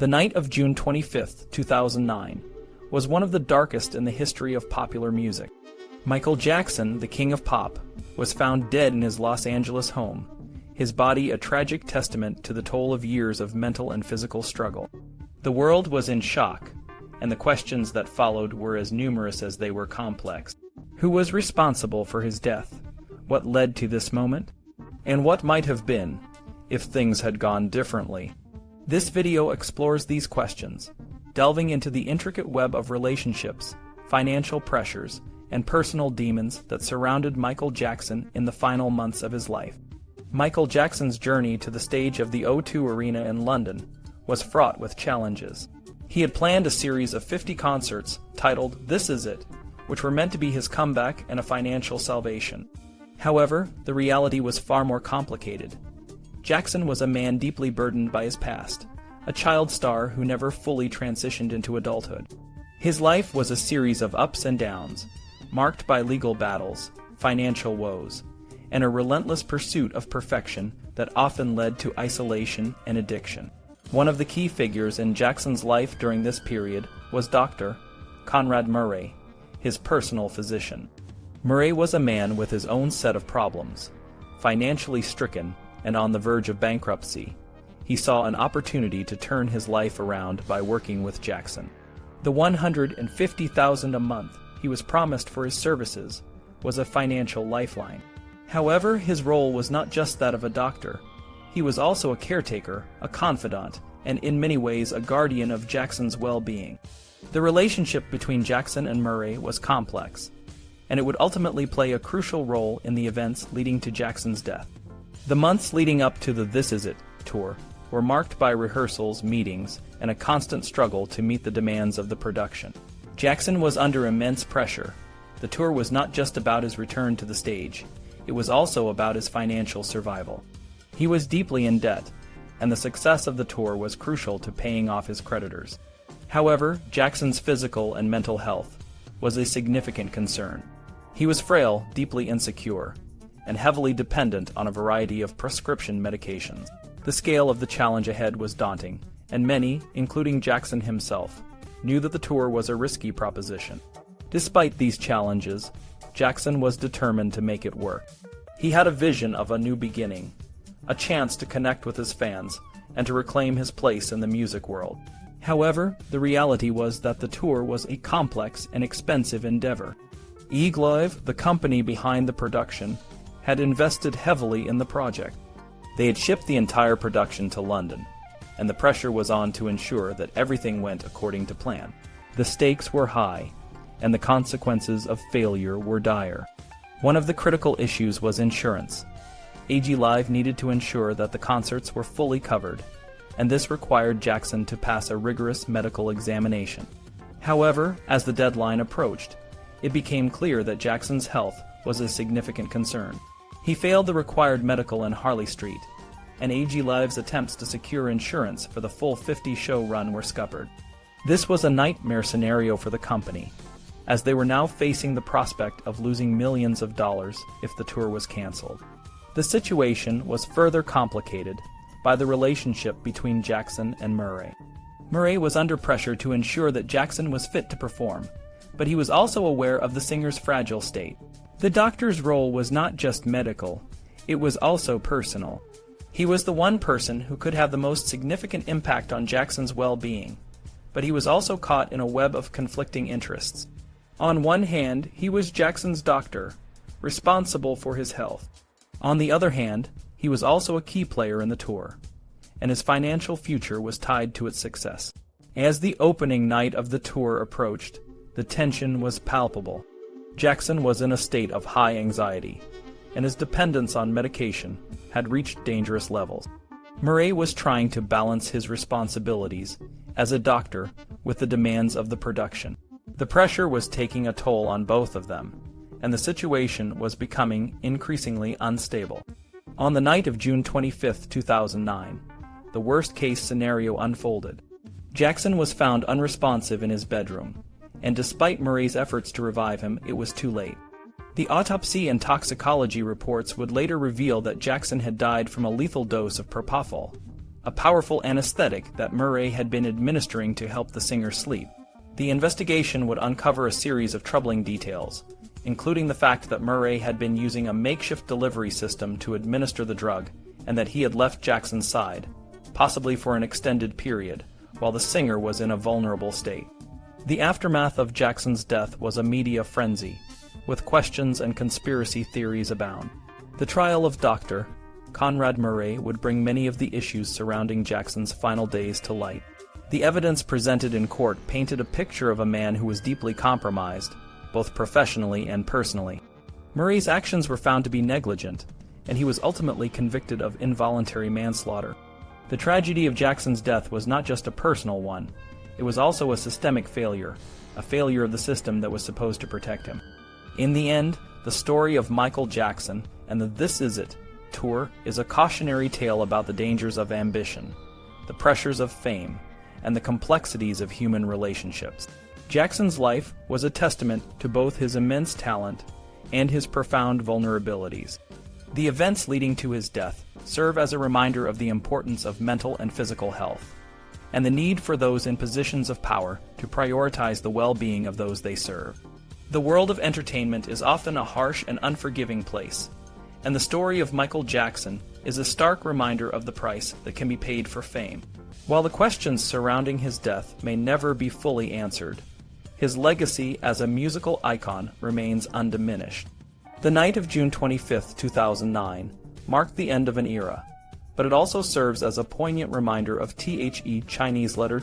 The night of June 25, 2009, was one of the darkest in the history of popular music. Michael Jackson, the king of pop, was found dead in his Los Angeles home, his body a tragic testament to the toll of years of mental and physical struggle. The world was in shock, and the questions that followed were as numerous as they were complex. Who was responsible for his death? What led to this moment? And what might have been, if things had gone differently? This video explores these questions, delving into the intricate web of relationships, financial pressures, and personal demons that surrounded Michael Jackson in the final months of his life. Michael Jackson's journey to the stage of the O2 Arena in London was fraught with challenges. He had planned a series of 50 concerts titled "This Is It," which were meant to be his comeback and a financial salvation. However, the reality was far more complicated. Jackson was a man deeply burdened by his past, a child star who never fully transitioned into adulthood. His life was a series of ups and downs, marked by legal battles, financial woes, and a relentless pursuit of perfection that often led to isolation and addiction. One of the key figures in Jackson's life during this period was Dr. Conrad Murray, his personal physician. Murray was a man with his own set of problems. Financially stricken and on the verge of bankruptcy, he saw an opportunity to turn his life around by working with Jackson. The $150,000 a month he was promised for his services was a financial lifeline. However, his role was not just that of a doctor. He was also a caretaker, a confidant, and in many ways a guardian of Jackson's well-being. The relationship between Jackson and Murray was complex, and it would ultimately play a crucial role in the events leading to Jackson's death. The months leading up to the "This Is It" tour were marked by rehearsals, meetings, and a constant struggle to meet the demands of the production. Jackson was under immense pressure. The tour was not just about his return to the stage, it was also about his financial survival. He was deeply in debt, and the success of the tour was crucial to paying off his creditors. However, Jackson's physical and mental health was a significant concern. He was frail, deeply insecure, and heavily dependent on a variety of prescription medications. The scale of the challenge ahead was daunting, and many, including Jackson himself, knew that the tour was a risky proposition. Despite these challenges, Jackson was determined to make it work. He had a vision of a new beginning, a chance to connect with his fans, and to reclaim his place in the music world. However, the reality was that the tour was a complex and expensive endeavor. Eagle-Live, the company behind the production, had invested heavily in the project. They had shipped the entire production to London, and the pressure was on to ensure that everything went according to plan. The stakes were high, and the consequences of failure were dire. One of the critical issues was insurance. Eagle-Live needed to ensure that the concerts were fully covered, and this required Jackson to pass a rigorous medical examination. However, as the deadline approached, it became clear that Jackson's health was a significant concern. He failed the required medical in Harley Street, and Eagle-Live's attempts to secure insurance for the full 50-show run were scuppered. This was a nightmare scenario for the company, as they were now facing the prospect of losing millions of dollars if the tour was canceled. The situation was further complicated by the relationship between Jackson and Murray. Murray was under pressure to ensure that Jackson was fit to perform, but he was also aware of the singer's fragile state. The doctor's role was not just medical, it was also personal. He was the one person who could have the most significant impact on Jackson's well-being, but he was also caught in a web of conflicting interests. On one hand, he was Jackson's doctor, responsible for his health. On the other hand, he was also a key player in the tour, and his financial future was tied to its success. As the opening night of the tour approached, the tension was palpable. Jackson was in a state of high anxiety, and his dependence on medication had reached dangerous levels. Murray was trying to balance his responsibilities as a doctor with the demands of the production. The pressure was taking a toll on both of them, and the situation was becoming increasingly unstable. On the night of June 25, 2009, the worst-case scenario unfolded. Jackson was found unresponsive in his bedroom, and despite Murray's efforts to revive him, it was too late. The autopsy and toxicology reports would later reveal that Jackson had died from a lethal dose of Propofol, a powerful anesthetic that Murray had been administering to help the singer sleep. The investigation would uncover a series of troubling details, including the fact that Murray had been using a makeshift delivery system to administer the drug, and that he had left Jackson's side, possibly for an extended period, while the singer was in a vulnerable state. The aftermath of Jackson's death was a media frenzy, with questions and conspiracy theories abound. The trial of Dr. Conrad Murray would bring many of the issues surrounding Jackson's final days to light. The evidence presented in court painted a picture of a man who was deeply compromised, both professionally and personally. Murray's actions were found to be negligent, and he was ultimately convicted of involuntary manslaughter. The tragedy of Jackson's death was not just a personal one, it was also a systemic failure, a failure of the system that was supposed to protect him. In the end, the story of Michael Jackson and the This Is It tour is a cautionary tale about the dangers of ambition, the pressures of fame, and the complexities of human relationships. Jackson's life was a testament to both his immense talent and his profound vulnerabilities. The events leading to his death serve as a reminder of the importance of mental and physical health, and the need for those in positions of power to prioritize the well-being of those they serve. The world of entertainment is often a harsh and unforgiving place, and the story of Michael Jackson is a stark reminder of the price that can be paid for fame. While the questions surrounding his death may never be fully answered, his legacy as a musical icon remains undiminished. The night of June 25, 2009, marked the end of an era, but it also serves as a poignant reminder of Chinese letter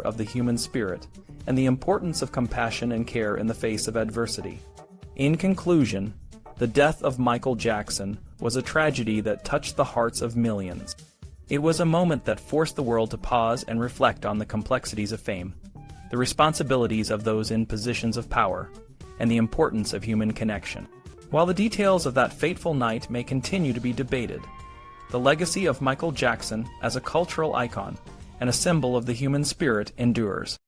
of the human spirit, and the importance of compassion and care in the face of adversity. In conclusion, the death of Michael Jackson was a tragedy that touched the hearts of millions. It was a moment that forced the world to pause and reflect on the complexities of fame, the responsibilities of those in positions of power, and the importance of human connection. While the details of that fateful night may continue to be debated, the legacy of Michael Jackson as a cultural icon and a symbol of the human spirit endures.